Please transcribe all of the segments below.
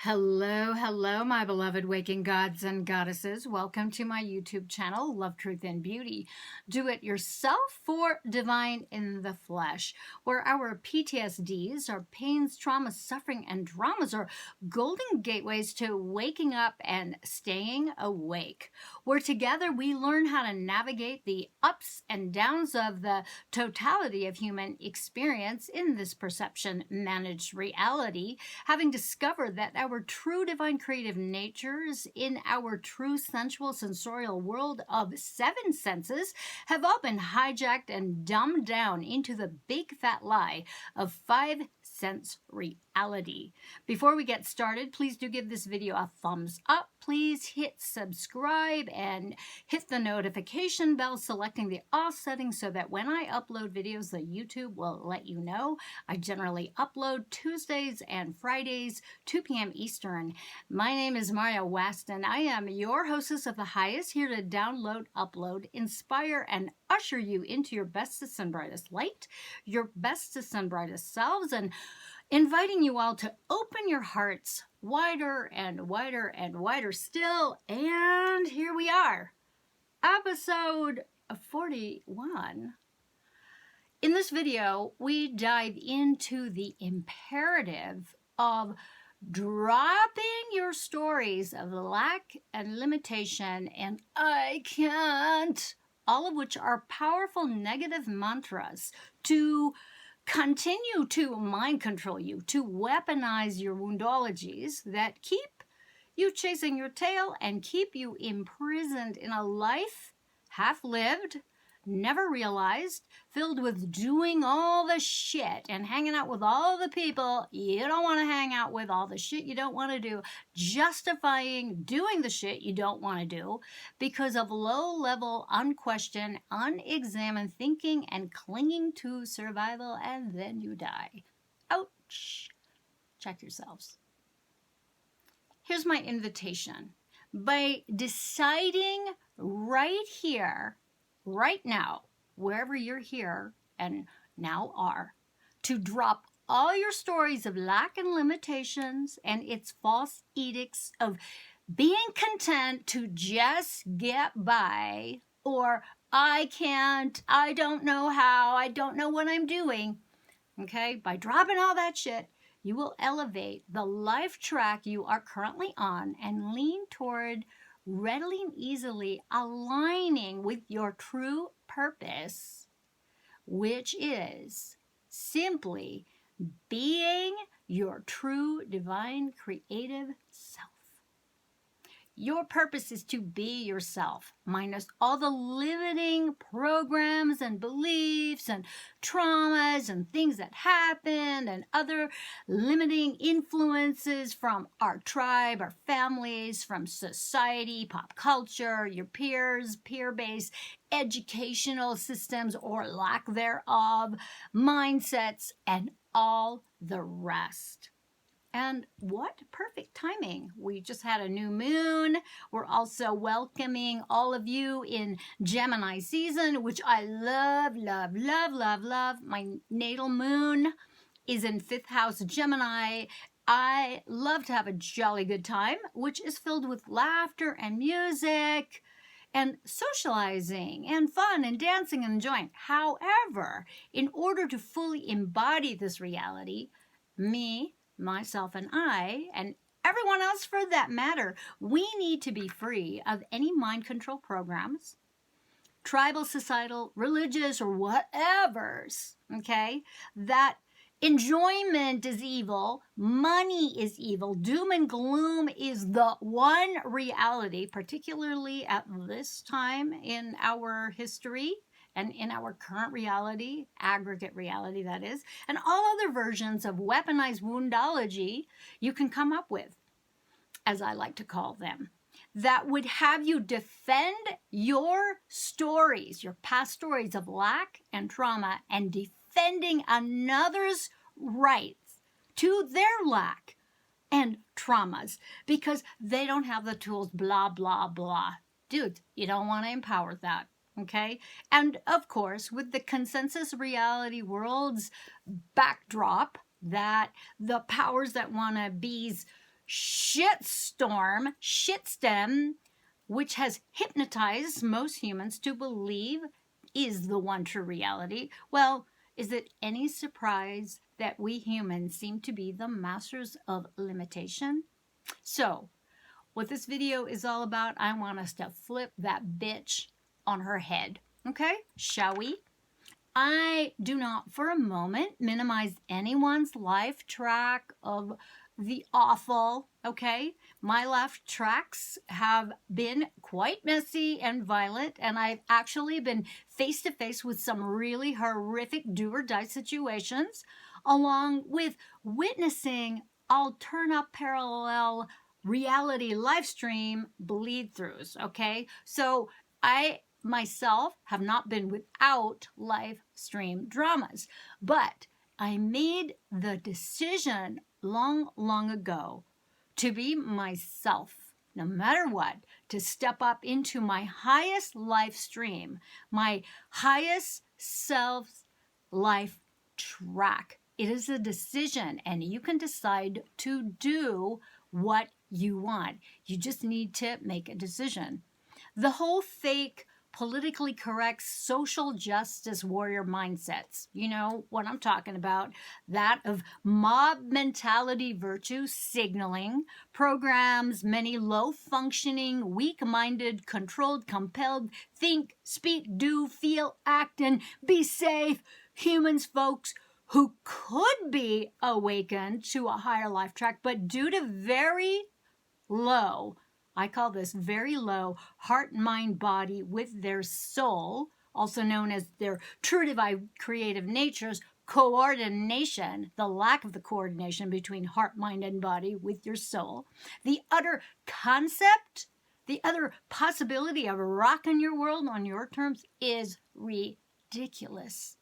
Hello, hello, my beloved waking gods and goddesses. Welcome to my YouTube channel, Love, Truth, and Beauty. Do it yourself for divine in the flesh, where our PTSDs, our pains, traumas, suffering, and dramas are golden gateways to waking up and staying awake. Where together we learn how to navigate the ups and downs of the totality of human experience in this perception-managed reality, having discovered that our true divine creative natures in our true sensual sensorial world of seven senses have all been hijacked and dumbed down into the big fat lie of five sense reality. Before we get started, please do give this video a thumbs up. Please hit subscribe and hit the notification bell, selecting the all settings so that when I upload videos, the YouTube will let you know. I generally upload Tuesdays and Fridays, 2 p.m. Eastern. My name is Maria West, and I am your hostess of the highest, here to download, upload, inspire, and usher you into your bestest and brightest light, your bestest and brightest selves, and inviting you all to open your hearts wider and wider and wider still. And here we are, episode 41. In this video, we dive into the imperative of dropping your stories of lack and limitation and I can't, all of which are powerful negative mantras to continue to mind control you, to weaponize your woundologies that keep you chasing your tail and keep you imprisoned in a life half lived, never realized, filled with doing all the shit and hanging out with all the people you don't want to hang out with, all the shit you don't want to do, justifying doing the shit you don't want to do because of low-level, unquestioned, unexamined thinking and clinging to survival, and then you die. Ouch! Check yourselves. Here's my invitation. By deciding right here, right now, wherever you're here and now are, to drop all your stories of lack and limitations and its false edicts of being content to just get by, or I can't, I don't know how, I don't know what I'm doing, okay? By dropping all that shit, you will elevate the life track you are currently on and lean toward readily and easily aligning with your true purpose, which is simply being your true divine creative self. Your purpose is to be yourself, minus all the limiting programs and beliefs and traumas and things that happened and other limiting influences from our tribe, our families, from society, pop culture, your peers, peer-based educational systems or lack thereof, mindsets, and all the rest. And what perfect timing. We just had a new moon. We're also welcoming all of you in Gemini season, which I love, love, love, love, love. My natal moon is in 5th house Gemini. I love to have a jolly good time, which is filled with laughter and music and socializing and fun and dancing and enjoying. However, in order to fully embody this reality, me, myself, and I, and everyone else for that matter, we need to be free of any mind control programs, tribal, societal, religious, or whatevers, okay? That enjoyment is evil, money is evil, doom and gloom is the one reality, particularly at this time in our history and in our current reality, aggregate reality that is, and all other versions of weaponized woundology you can come up with, as I like to call them, that would have you defend your stories, your past stories of lack and trauma, and defending another's rights to their lack and traumas because they don't have the tools, blah, blah, blah. Dude, you don't want to empower that. Okay, and of course, with the consensus reality world's backdrop that the powers that want to be's shitstorm, which has hypnotized most humans to believe is the one true reality. Well, is it any surprise that we humans seem to be the masters of limitation? So, what this video is all about, I want us to flip that bitch on her head. Okay, shall we? I do not for a moment minimize anyone's life track of the awful, okay? My life tracks have been quite messy and violent, and I've actually been face to face with some really horrific do or die situations, along with witnessing alternate parallel reality live stream bleed throughs, okay? So I myself have not been without live stream dramas, but I made the decision long ago to be myself, no matter what, to step up into my highest live stream, my highest self life track. It is a decision, and you can decide to do what you want. You just need to make a decision. The whole fake politically correct social justice warrior mindsets. You know what I'm talking about. That of mob mentality virtue signaling programs many low functioning, weak minded, controlled, compelled, think, speak, do, feel, act, and be safe humans, folks, who could be awakened to a higher life track, but due to very low, I call this very low heart, mind, body with their soul, also known as their true divine creative nature's coordination, the lack of the coordination between heart, mind, and body with your soul, the utter concept, the other possibility of rocking your world on your terms is ridiculous.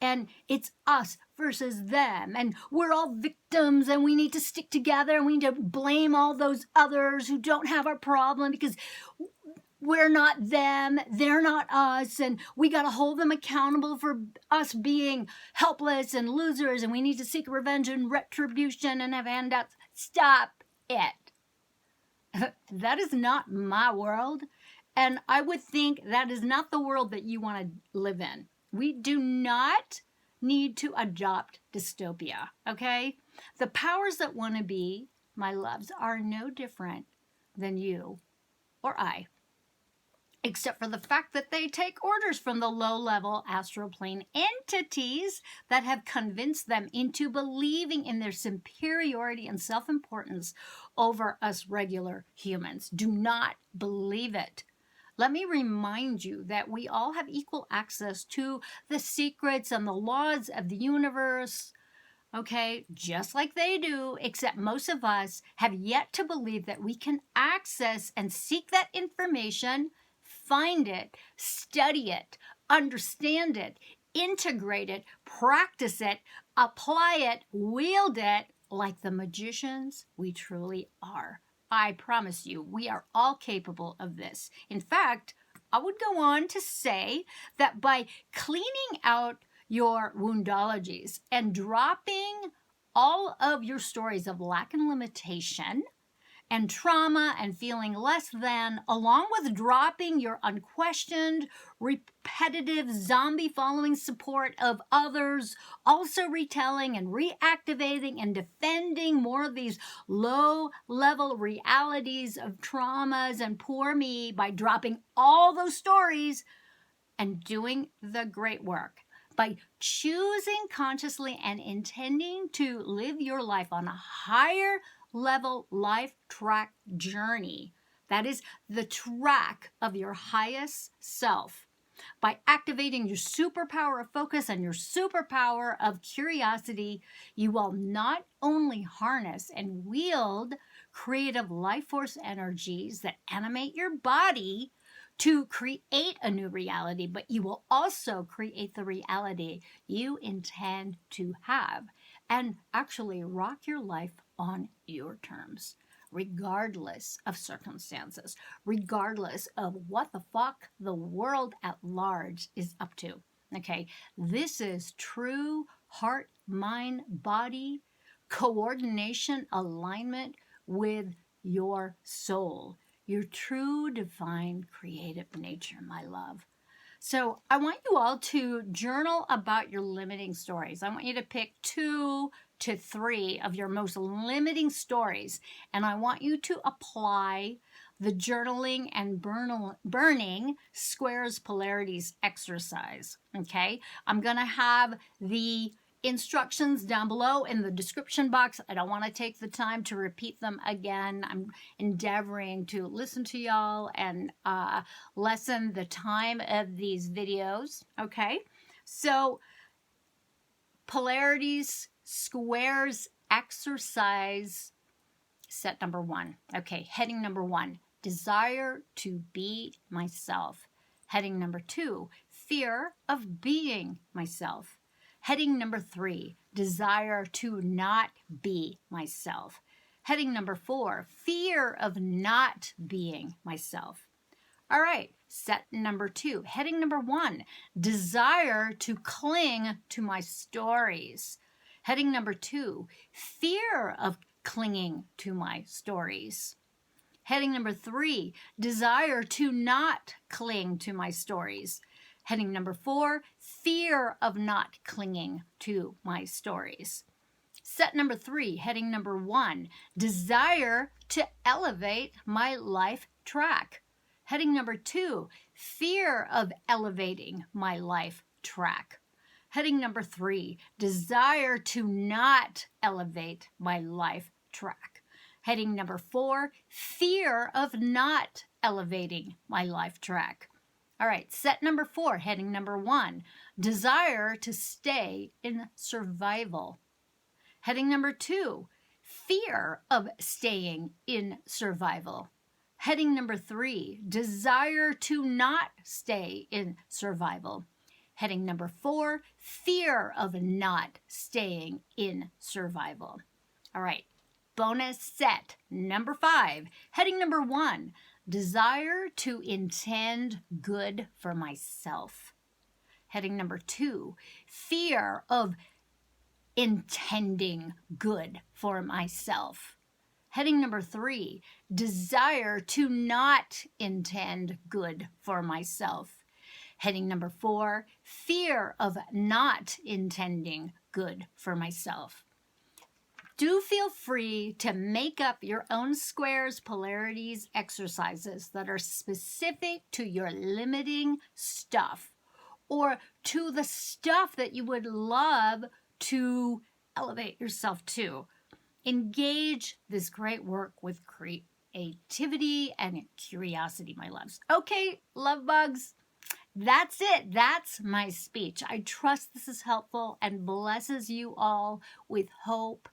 And it's us versus them, and we're all victims, and we need to stick together, and we need to blame all those others who don't have our problem because we're not them, they're not us, and we got to hold them accountable for us being helpless and losers, and we need to seek revenge and retribution and have handouts. Stop it. That is not my world, and I would think that is not the world that you want to live in. We do not need to adopt dystopia, okay? The powers that want to be, my loves, are no different than you or I, except for the fact that they take orders from the low-level astral plane entities that have convinced them into believing in their superiority and self-importance over us regular humans. Do not believe it. Let me remind you that we all have equal access to the secrets and the laws of the universe, okay, just like they do, except most of us have yet to believe that we can access and seek that information, find it, study it, understand it, integrate it, practice it, apply it, wield it like the magicians we truly are. I promise you, we are all capable of this. In fact, I would go on to say that by cleaning out your woundologies and dropping all of your stories of lack and limitation and trauma and feeling less than, along with dropping your unquestioned, repetitive zombie following support of others, also retelling and reactivating and defending more of these low-level realities of traumas and poor me, by dropping all those stories and doing the great work, by choosing consciously and intending to live your life on a higher level life track journey, that is the track of your highest self, by activating your superpower of focus and your superpower of curiosity, you will not only harness and wield creative life force energies that animate your body to create a new reality, but you will also create the reality you intend to have and actually rock your life on your terms, regardless of circumstances, regardless of what the fuck the world at large is up to. Okay, this is true heart, mind, body coordination, alignment with your soul, your true divine creative nature, my love. So I want you all to journal about your limiting stories. I want you to pick 2 to 3 of your most limiting stories, and I want you to apply the journaling and burning squares polarities exercise. Okay, I'm going to have the instructions down below in the description box. I don't want to take the time to repeat them again. I'm endeavoring to listen to y'all and lessen the time of these videos. Okay, so polarities, squares, exercise, set number 1. Okay, heading number 1, desire to be myself. Heading number 2, fear of being myself. Heading number 3, desire to not be myself. Heading number 4, fear of not being myself. All right, set number 2. Heading number 1, desire to cling to my stories. Heading number 2, fear of clinging to my stories. Heading number 3, desire to not cling to my stories. Heading number 4, fear of not clinging to my stories. Set number 3, heading number 1, desire to elevate my life track. Heading number 2, fear of elevating my life track. Heading number 3, desire to not elevate my life track. Heading number 4, fear of not elevating my life track. All right, set number 4, heading number 1, desire to stay in survival. Heading number 2, fear of staying in survival. Heading number 3, desire to not stay in survival. Heading number 4, fear of not staying in survival. All right, bonus set number 5, heading number 1, desire to intend good for myself. Heading number 2, fear of intending good for myself. Heading number 3, desire to not intend good for myself. Heading number 4, fear of not intending good for myself. Do feel free to make up your own squares, polarities, exercises that are specific to your limiting stuff or to the stuff that you would love to elevate yourself to. Engage this great work with creativity and curiosity, my loves. Okay, love bugs. That's it. That's my speech. I trust this is helpful and blesses you all with hope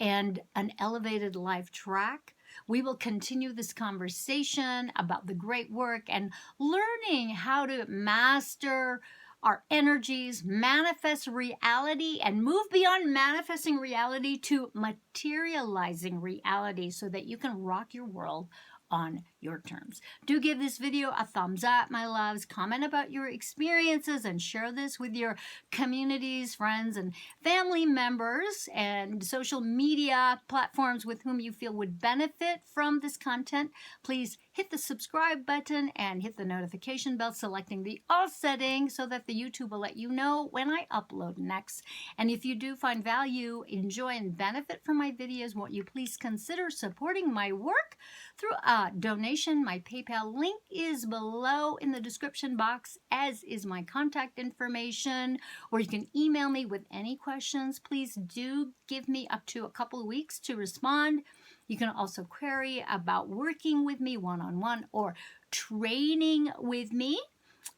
and an elevated life track. We will continue this conversation about the great work and learning how to master our energies, manifest reality, and move beyond manifesting reality to materializing reality so that you can rock your world on your terms. Do give this video a thumbs up, my loves. Comment about your experiences and share this with your communities, friends, and family members and social media platforms with whom you feel would benefit from this content. Please hit the subscribe button and hit the notification bell, selecting the all setting so that the YouTube will let you know when I upload next. And if you do find value, enjoy, and benefit from my videos, won't you please consider supporting my work through a donation? My PayPal link is below in the description box, as is my contact information, or you can email me with any questions. Please do give me up to a couple of weeks to respond. You can also query about working with me one-on-one or training with me.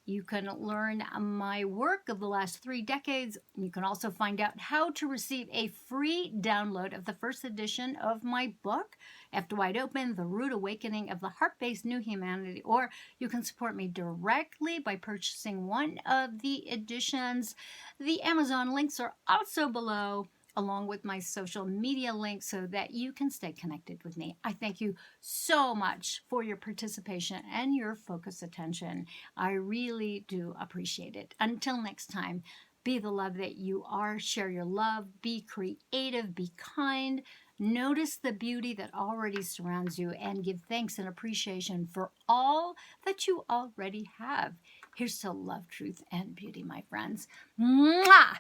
You can learn my work of the last 3 decades. You can also find out how to receive a free download of the first edition of my book, After Wide Open, The Rude Awakening of the Heart-Based New Humanity. Or you can support me directly by purchasing one of the editions. The Amazon links are also below, along with my social media links, so that you can stay connected with me. I thank you so much for your participation and your focused attention. I really do appreciate it. Until next time, be the love that you are. Share your love. Be creative. Be kind. Notice the beauty that already surrounds you and give thanks and appreciation for all that you already have. Here's to love, truth, and beauty, my friends. Mwah!